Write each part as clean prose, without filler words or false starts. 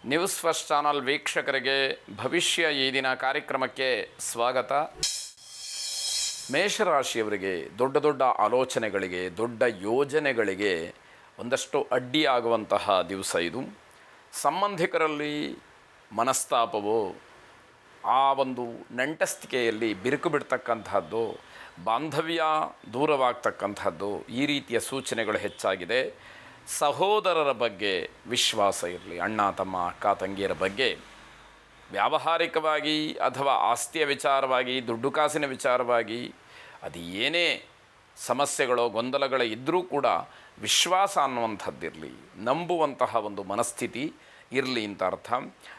News first channel ವೀಕ್ಷಕರಿಗೆ ಭವಿಷ್ಯ ಈ ದಿನ ಕಾರ್ಯಕ್ರಮಕ್ಕೆ ಸ್ವಾಗತ. ಮೇಷರಾಶಿಯವರಿಗೆ ದೊಡ್ಡ ದೊಡ್ಡ ಆಲೋಚನೆಗಳಿಗೆ, ದೊಡ್ಡ ಯೋಜನೆಗಳಿಗೆ ಒಂದಷ್ಟು ಅಡ್ಡಿಯಾಗುವಂತಹ ದಿವಸ ಇದು. ಸಂಬಂಧಿಕರಲ್ಲಿ ಮನಸ್ತಾಪವೋ, ಆ ಒಂದು ನಂಟಸ್ತಿಕೆಯಲ್ಲಿ ಬಿರುಕು ಬಿಡ್ತಕ್ಕಂಥದ್ದು, ಬಾಂಧವ್ಯ ದೂರವಾಗ್ತಕ್ಕಂಥದ್ದು, ಈ ರೀತಿಯ ಸೂಚನೆಗಳು ಹೆಚ್ಚಾಗಿದೆ. ಸಹೋದರರ ಬಗ್ಗೆ ವಿಶ್ವಾಸ ಇರಲಿ. ಅಣ್ಣ ತಮ್ಮ, ಅಕ್ಕ ತಂಗಿಯರ ಬಗ್ಗೆ ವ್ಯಾವಹಾರಿಕವಾಗಿ ಅಥವಾ ಆಸ್ತಿಯ ವಿಚಾರವಾಗಿ, ದುಡ್ಡು ಕಾಸಿನ ವಿಚಾರವಾಗಿ ಅದು ಏನೇ ಸಮಸ್ಯೆಗಳೋ ಗೊಂದಲಗಳೋ ಇದ್ದರೂ ಕೂಡ ವಿಶ್ವಾಸ ಅನ್ನುವಂಥದ್ದಿರಲಿ, ನಂಬುವಂತಹ ಒಂದು ಮನಸ್ಥಿತಿ ಇರಲಿ ಅಂತ ಅರ್ಥ.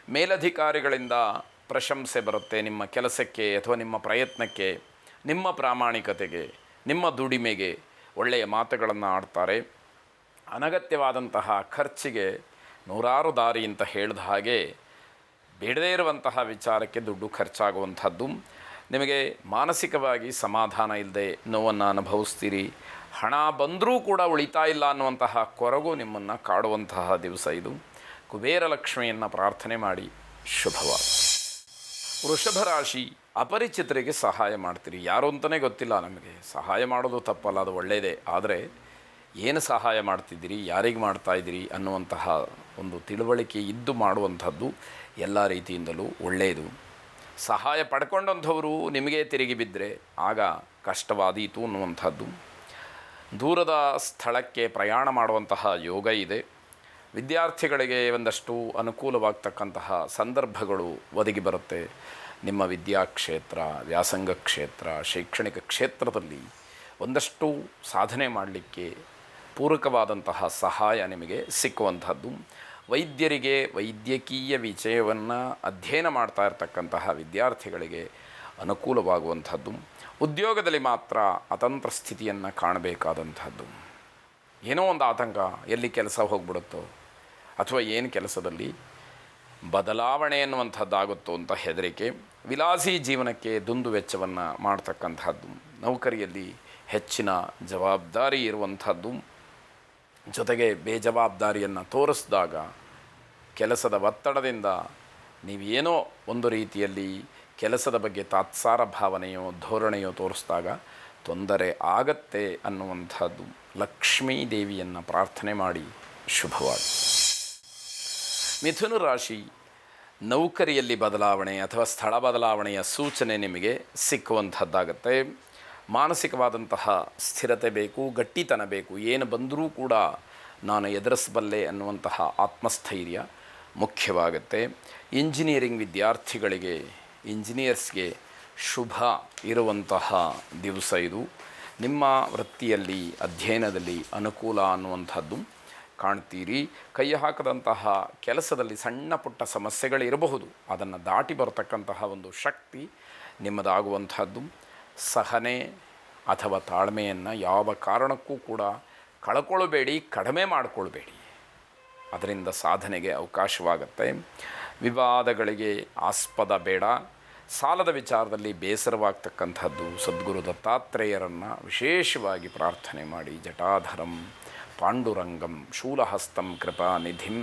ಮೇಲಧಿಕಾರಿಗಳಿಂದ ಪ್ರಶಂಸೆ ಬರುತ್ತೆ ನಿಮ್ಮ ಕೆಲಸಕ್ಕೆ ಅಥವಾ ನಿಮ್ಮ ಪ್ರಯತ್ನಕ್ಕೆ, ನಿಮ್ಮ ಪ್ರಾಮಾಣಿಕತೆಗೆ, ನಿಮ್ಮ ದುಡಿಮೆಗೆ ಒಳ್ಳೆಯ ಮಾತುಗಳನ್ನು ಆಡ್ತಾರೆ. ಅನಗತ್ಯವಾದಂತಹ ಖರ್ಚಿಗೆ ನೂರಾರು ದಾರಿ ಅಂತ ಹೇಳಿದ ಹಾಗೆ ಬೇಡದೇ ಇರುವಂತಹ ವಿಚಾರಕ್ಕೆ ದುಡ್ಡು ಖರ್ಚಾಗುವಂಥದ್ದು. ನಿಮಗೆ ಮಾನಸಿಕವಾಗಿ ಸಮಾಧಾನ ಇಲ್ಲದೆ ನೋವನ್ನು ಅನುಭವಿಸ್ತೀರಿ. ಹಣ ಬಂದರೂ ಕೂಡ ಉಳಿತಾ ಇಲ್ಲ ಅನ್ನುವಂತಹ ಕೊರಗು ನಿಮ್ಮನ್ನು ಕಾಡುವಂತಹ ದಿವಸ ಇದು. ಕುಬೇರ ಲಕ್ಷ್ಮಿಯನ್ನು ಪ್ರಾರ್ಥನೆ ಮಾಡಿ. ಶುಭವಾದ. ವೃಷಭ ರಾಶಿ, ಅಪರಿಚಿತರಿಗೆ ಸಹಾಯ ಮಾಡ್ತೀರಿ. ಯಾರು ಅಂತಲೇ ಗೊತ್ತಿಲ್ಲ ನಮಗೆ. ಸಹಾಯ ಮಾಡೋದು ತಪ್ಪಲ್ಲ, ಅದು ಒಳ್ಳೆಯದೇ. ಆದರೆ ಏನು ಸಹಾಯ ಮಾಡ್ತಿದ್ದೀರಿ, ಯಾರಿಗೆ ಮಾಡ್ತಾಯಿದ್ದೀರಿ ಅನ್ನುವಂತಹ ಒಂದು ತಿಳುವಳಿಕೆ ಇದ್ದು ಮಾಡುವಂಥದ್ದು ಎಲ್ಲ ರೀತಿಯಿಂದಲೂ ಒಳ್ಳೆಯದು. ಸಹಾಯ ಪಡ್ಕೊಂಡಂಥವರು ನಿಮಗೆ ತಿರುಗಿ ಬಿದ್ದರೆ ಆಗ ಕಷ್ಟವಾದೀತು ಅನ್ನುವಂಥದ್ದು. ದೂರದ ಸ್ಥಳಕ್ಕೆ ಪ್ರಯಾಣ ಮಾಡುವಂತಹ ಯೋಗ ಇದೆ. ವಿದ್ಯಾರ್ಥಿಗಳಿಗೆ ಒಂದಷ್ಟು ಅನುಕೂಲವಾಗ್ತಕ್ಕಂತಹ ಸಂದರ್ಭಗಳು ಒದಗಿ ಬರುತ್ತೆ. ನಿಮ್ಮ ವಿದ್ಯಾಕ್ಷೇತ್ರ, ವ್ಯಾಸಂಗ ಕ್ಷೇತ್ರ, ಶೈಕ್ಷಣಿಕ ಕ್ಷೇತ್ರದಲ್ಲಿ ಒಂದಷ್ಟು ಸಾಧನೆ ಮಾಡಲಿಕ್ಕೆ ಪೂರಕವಾದಂತಹ ಸಹಾಯ ನಿಮಗೆ ಸಿಕ್ಕುವಂಥದ್ದು. ವೈದ್ಯರಿಗೆ, ವೈದ್ಯಕೀಯ ವಿಷಯವನ್ನು ಅಧ್ಯಯನ ಮಾಡ್ತಾ ಇರತಕ್ಕಂತಹ ವಿದ್ಯಾರ್ಥಿಗಳಿಗೆ ಅನುಕೂಲವಾಗುವಂಥದ್ದು. ಉದ್ಯೋಗದಲ್ಲಿ ಮಾತ್ರ ಅತಂತ್ರ ಸ್ಥಿತಿಯನ್ನು ಕಾಣಬೇಕಾದಂಥದ್ದು. ಏನೋ ಒಂದು ಆತಂಕ, ಎಲ್ಲಿ ಕೆಲಸ ಹೋಗ್ಬಿಡುತ್ತೋ ಅಥವಾ ಏನು ಕೆಲಸದಲ್ಲಿ ಬದಲಾವಣೆ ಎನ್ನುವಂಥದ್ದಾಗುತ್ತೋ ಅಂತ ಹೆದರಿಕೆ. ವಿಲಾಸಿ ಜೀವನಕ್ಕೆ ದುಂದು ವೆಚ್ಚವನ್ನು ಮಾಡ್ತಕ್ಕಂಥದ್ದು. ನೌಕರಿಯಲ್ಲಿ ಹೆಚ್ಚಿನ ಜವಾಬ್ದಾರಿ ಇರುವಂಥದ್ದು. ಜೊತೆಗೆ ಬೇಜವಾಬ್ದಾರಿಯನ್ನು ತೋರಿಸಿದಾಗ, ಕೆಲಸದ ಒತ್ತಡದಿಂದ ನೀವೇನೋ ಒಂದು ರೀತಿಯಲ್ಲಿ ಕೆಲಸದ ಬಗ್ಗೆ ತಾತ್ಸಾರ ಭಾವನೆಯೋ ಧೋರಣೆಯೋ ತೋರಿಸಿದಾಗ ತೊಂದರೆ ಆಗತ್ತೆ ಅನ್ನುವಂಥದ್ದು. ಲಕ್ಷ್ಮೀ ದೇವಿಯನ್ನು ಪ್ರಾರ್ಥನೆ ಮಾಡಿ. ಶುಭವಾಗಿ. ಮಿಥುನ ರಾಶಿ, ನೌಕರಿಯಲ್ಲಿ ಬದಲಾವಣೆ ಅಥವಾ ಸ್ಥಳ ಬದಲಾವಣೆಯ ಸೂಚನೆ ನಿಮಗೆ ಸಿಕ್ಕುವಂಥದ್ದಾಗತ್ತೆ. ಮಾನಸಿಕವಾದಂತಹ ಸ್ಥಿರತೆ ಬೇಕು, ಗಟ್ಟಿತನ ಬೇಕು. ಏನು ಬಂದರೂ ಕೂಡ ನಾನು ಎದುರಿಸಬಲ್ಲೆ ಅನ್ನುವಂತಹ ಆತ್ಮಸ್ಥೈರ್ಯ ಮುಖ್ಯವಾಗುತ್ತೆ. ಇಂಜಿನಿಯರಿಂಗ್ ವಿದ್ಯಾರ್ಥಿಗಳಿಗೆ, ಇಂಜಿನಿಯರ್ಸ್ಗೆ ಶುಭ ಇರುವಂತಹ ದಿವಸ ಇದು. ನಿಮ್ಮ ವೃತ್ತಿಯಲ್ಲಿ, ಅಧ್ಯಯನದಲ್ಲಿ ಅನುಕೂಲ ಅನ್ನುವಂಥದ್ದು ಕಾಣ್ತೀರಿ. ಕೈ ಹಾಕದಂತಹ ಕೆಲಸದಲ್ಲಿ ಸಣ್ಣ ಪುಟ್ಟ ಸಮಸ್ಯೆಗಳಿರಬಹುದು, ಅದನ್ನು ದಾಟಿ ಬರತಕ್ಕಂತಹ ಒಂದು ಶಕ್ತಿ ನಿಮ್ಮದಾಗುವಂಥದ್ದು. ಸಹನೆ ಅಥವಾ ತಾಳ್ಮೆಯನ್ನು ಯಾವ ಕಾರಣಕ್ಕೂ ಕೂಡ ಕಳ್ಕೊಳ್ಬೇಡಿ, ಕಡಿಮೆ ಮಾಡಿಕೊಳ್ಬೇಡಿ. ಅದರಿಂದ ಸಾಧನೆಗೆ ಅವಕಾಶವಾಗುತ್ತೆ. ವಿವಾದಗಳಿಗೆ ಆಸ್ಪದ ಬೇಡ. ಸಾಲದ ವಿಚಾರದಲ್ಲಿ ಬೇಸರವಾಗ್ತಕ್ಕಂಥದ್ದು. ಸದ್ಗುರು ದತ್ತಾತ್ರೇಯರನ್ನು ವಿಶೇಷವಾಗಿ ಪ್ರಾರ್ಥನೆ ಮಾಡಿ. ಜಟಾಧರಂ ಪಾಂಡುರಂಗಂ ಶೂಲಹಸ್ತಂ ಕೃಪಾನಿಧಿಂ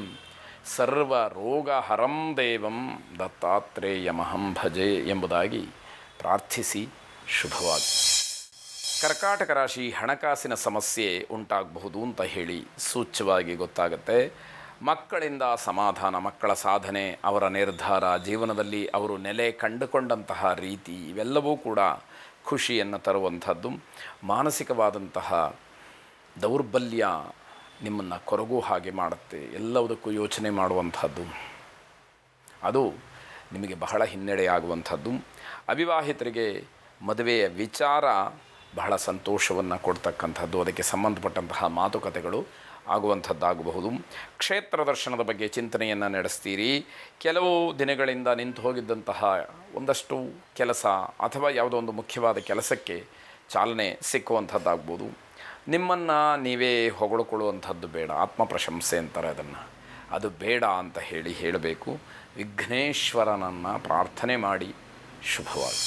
ಸರ್ವ ರೋಗಹರಂ ದೇವಂ ದತ್ತಾತ್ರೇಯಮಹಂ ಭಜೆ ಎಂಬುದಾಗಿ ಪ್ರಾರ್ಥಿಸಿ. ಶುಭವಾಗಿ. ಕರ್ಕಾಟಕ ರಾಶಿ, ಹಣಕಾಸಿನ ಸಮಸ್ಯೆ ಉಂಟಾಗಬಹುದು ಅಂತ ಹೇಳಿ ಸೂಚ್ಯವಾಗಿ ಗೊತ್ತಾಗುತ್ತೆ. ಮಕ್ಕಳಿಂದ ಸಮಾಧಾನ, ಮಕ್ಕಳ ಸಾಧನೆ, ಅವರ ನಿರ್ಧಾರ, ಜೀವನದಲ್ಲಿ ಅವರು ನೆಲೆ ಕಂಡುಕೊಂಡಂತಹ ರೀತಿ ಇವೆಲ್ಲವೂ ಕೂಡ ಖುಷಿಯನ್ನು ತರುವಂಥದ್ದು. ಮಾನಸಿಕವಾದಂತಹ ದೌರ್ಬಲ್ಯ ನಿಮ್ಮನ್ನು ಕೊರಗು ಹಾಗೆ ಮಾಡುತ್ತೆ. ಎಲ್ಲದಕ್ಕೂ ಯೋಚನೆ ಮಾಡುವಂಥದ್ದು, ಅದು ನಿಮಗೆ ಬಹಳ ಹಿನ್ನಡೆಯಾಗುವಂಥದ್ದು. ಅವಿವಾಹಿತರಿಗೆ ಮದುವೆಯ ವಿಚಾರ ಬಹಳ ಸಂತೋಷವನ್ನು ಕೊಡ್ತಕ್ಕಂಥದ್ದು. ಅದಕ್ಕೆ ಸಂಬಂಧಪಟ್ಟಂತಹ ಮಾತುಕತೆಗಳು ಆಗುವಂಥದ್ದಾಗಬಹುದು. ಕ್ಷೇತ್ರ ದರ್ಶನದ ಬಗ್ಗೆ ಚಿಂತನೆಯನ್ನು ನಡೆಸ್ತೀರಿ. ಕೆಲವು ದಿನಗಳಿಂದ ನಿಂತು ಹೋಗಿದ್ದಂತಹ ಒಂದಷ್ಟು ಕೆಲಸ ಅಥವಾ ಯಾವುದೋ ಒಂದು ಮುಖ್ಯವಾದ ಕೆಲಸಕ್ಕೆ ಚಾಲನೆ ಸಿಕ್ಕುವಂಥದ್ದಾಗ್ಬೋದು. ನಿಮ್ಮನ್ನು ನೀವೇ ಹೊಗಳಿಕೊಳ್ಳುವಂಥದ್ದು ಬೇಡ. ಆತ್ಮಪ್ರಶಂಸೆ ಅಂತಾರೆ ಅದನ್ನು, ಅದು ಬೇಡ ಅಂತ ಹೇಳಬೇಕು. ವಿಘ್ನೇಶ್ವರನನ್ನು ಪ್ರಾರ್ಥನೆ ಮಾಡಿ. ಶುಭವಾಗಿ.